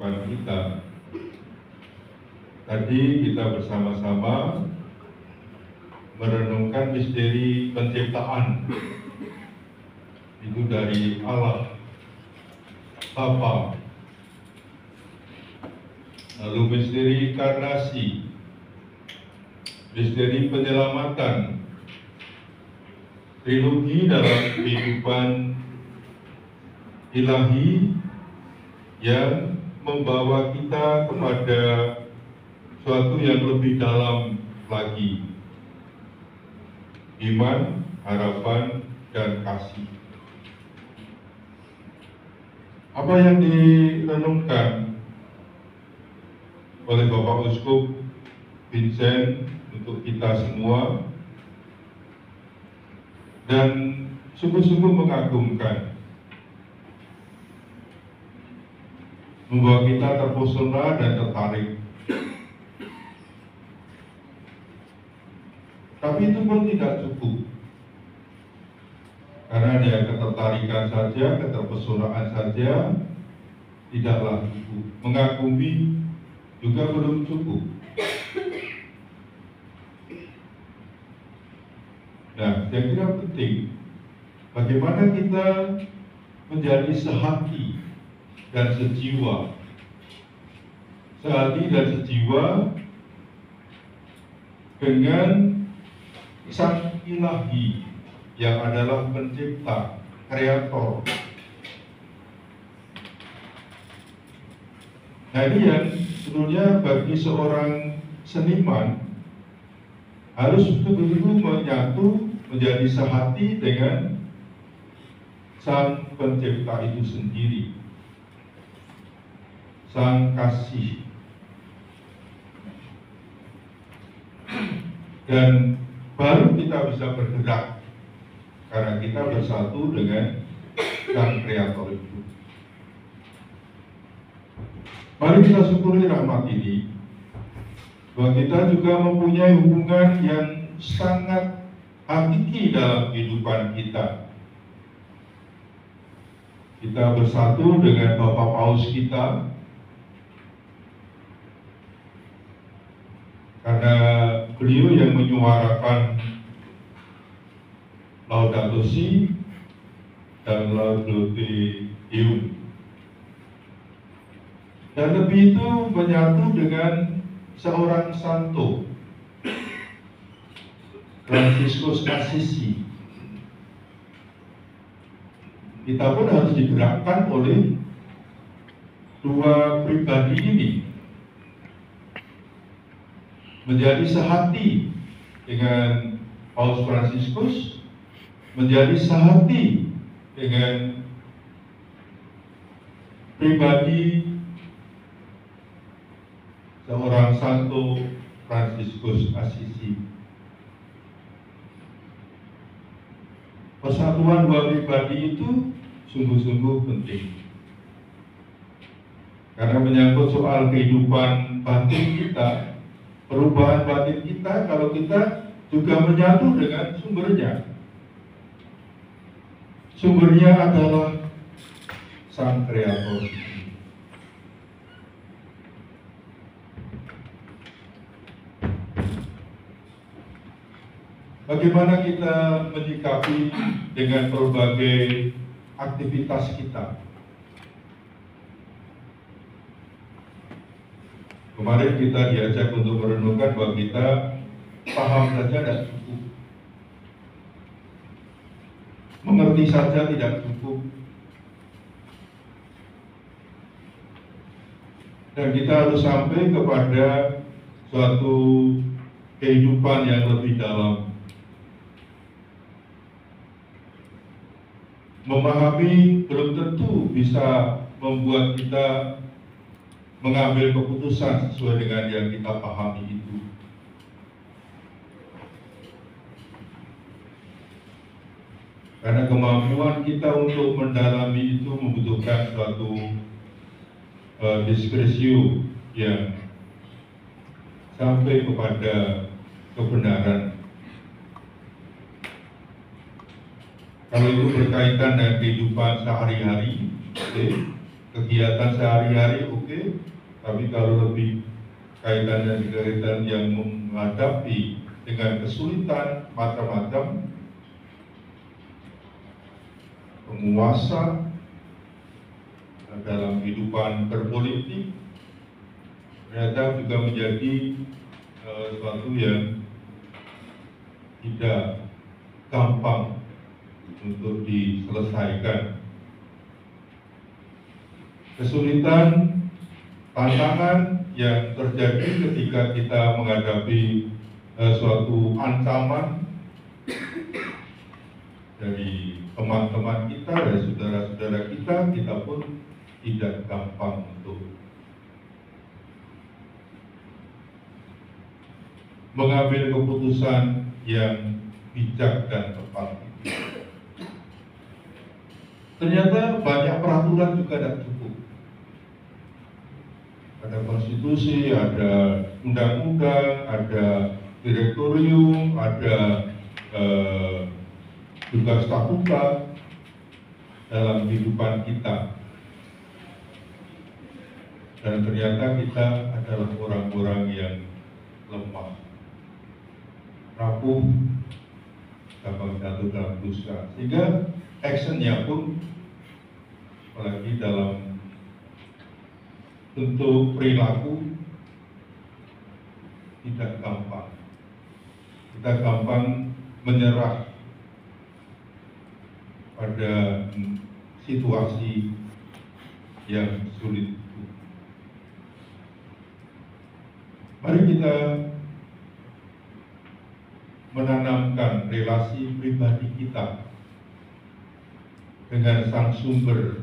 kita. Tadi kita bersama-sama merenungkan misteri penciptaan. Itu dari Allah Bapa. Lalu misteri inkarnasi, misteri penyelamatan, trilogi dalam kehidupan ilahi yang membawa kita kepada suatu yang lebih dalam lagi. Iman, harapan, dan kasih. Apa yang direnungkan oleh Bapak Uskup Vincent untuk kita semua dan sungguh-sungguh mengagumkan, membuat kita terpesona dan tertarik. Tapi itu pun tidak cukup, karena dia ketertarikan saja, keterpesonaan saja tidaklah cukup. Mengagumi juga belum cukup. Nah, yang kira penting, bagaimana kita menjadi sehati dan sejiwa, sehati dan sejiwa dengan Sang Ilahi yang adalah pencipta, kreator. Nah, ini yang sebenarnya bagi seorang seniman harus betul-betul menyatu, menjadi sehati dengan Sang Pencipta itu sendiri, Sang Kasih. Dan baru kita bisa bergerak karena kita bersatu dengan Sang Kreator itu. Mari kita syukuri rahmat ini, bahwa kita juga mempunyai hubungan yang sangat hakiki dalam kehidupan kita. Kita bersatu dengan Bapak Paus kita, karena beliau yang menyuarakan Laudato Si dan Laudato Deum. Dan lebih itu menyatu dengan seorang santo, Fransiskus Assisi. Kita pun harus digerakkan oleh dua pribadi ini, menjadi sehati dengan Paus Fransiskus, menjadi sehati dengan pribadi seorang santo Fransiskus Assisi. Persatuan dua pribadi itu sungguh-sungguh penting, karena menyangkut soal kehidupan batin kita, perubahan batin kita, kalau kita juga menyatu dengan sumbernya. Sumbernya adalah Sang Kreator. Bagaimana kita menyikapi dengan berbagai aktivitas kita? Kemarin kita diajak untuk merenungkan bahwa kita paham saja tidak cukup, mengerti saja tidak cukup, dan kita harus sampai kepada suatu kehidupan yang lebih dalam. Memahami belum tentu bisa membuat kita mengambil keputusan sesuai dengan yang kita pahami itu. Karena kemampuan kita untuk mendalami itu membutuhkan suatu diskresi yang sampai kepada kebenaran. Kalau itu berkaitan dengan kehidupan sehari-hari, kegiatan sehari-hari oke, tapi kalau lebih kaitan yang menghadapi dengan kesulitan macam-macam, penguasa dalam kehidupan berpolitik ternyata juga menjadi sesuatu yang tidak gampang untuk diselesaikan. Kesulitan, tantangan yang terjadi ketika kita menghadapi suatu ancaman dari teman-teman kita, dari saudara-saudara kita pun tidak gampang untuk mengambil keputusan yang bijak dan tepat. Ternyata banyak peraturan juga tidak cukup. Ada konstitusi, ada undang-undang, ada direktorium, ada juga statuta dalam kehidupan kita. Dan ternyata kita adalah orang-orang yang lemah, rapuh, gampang jatuh dalam dosa. Sehingga actionnya pun, apalagi dalam bentuk perilaku, tidak gampang. Kita gampang menyerah pada situasi yang sulit. Mari kita menanamkan relasi pribadi kita dengan Sang Sumber,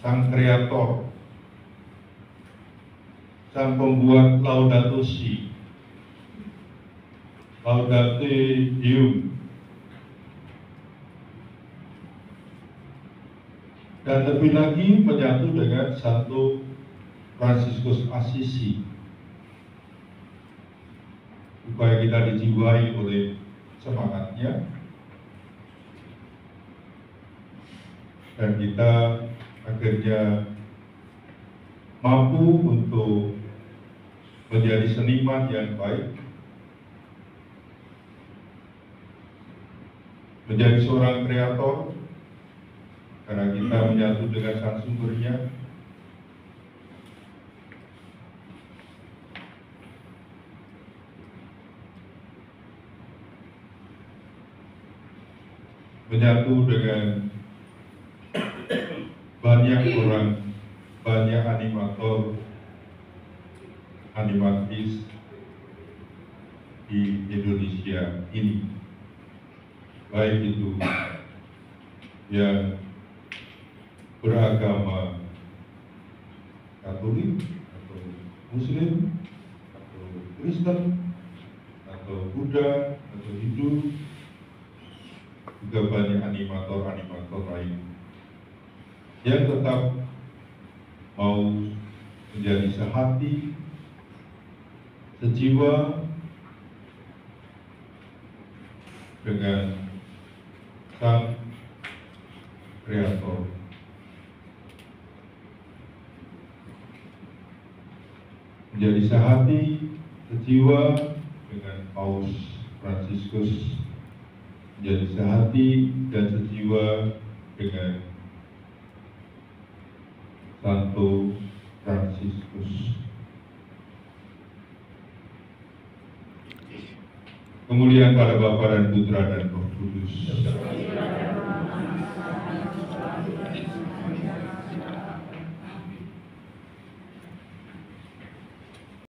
Sang Kreator, Sang Pembuat Laudato Si, Laudate Deum, dan lebih lagi menyatu dengan Santo Fransiskus Assisi, supaya kita dijiwai oleh semangatnya dan kita akhirnya mampu untuk menjadi seniman yang baik, menjadi seorang kreator, karena kita menyatu dengan Sang Sumbernya. Menyatu dengan banyak orang, banyak animator, animatris di Indonesia ini, baik itu yang beragama Katolik atau Muslim atau Kristen atau Buddha atau Hindu, juga banyak animator-animator lain yang tetap mau menjadi sehati, sejiwa dengan Sang Kreator. Menjadi sehati, sejiwa dengan Paus Fransiskus, menjadi sehati dan sejiwa dengan Santo Fransiskus. Kemuliaan pada Bapa dan Putra dan Roh Kudus.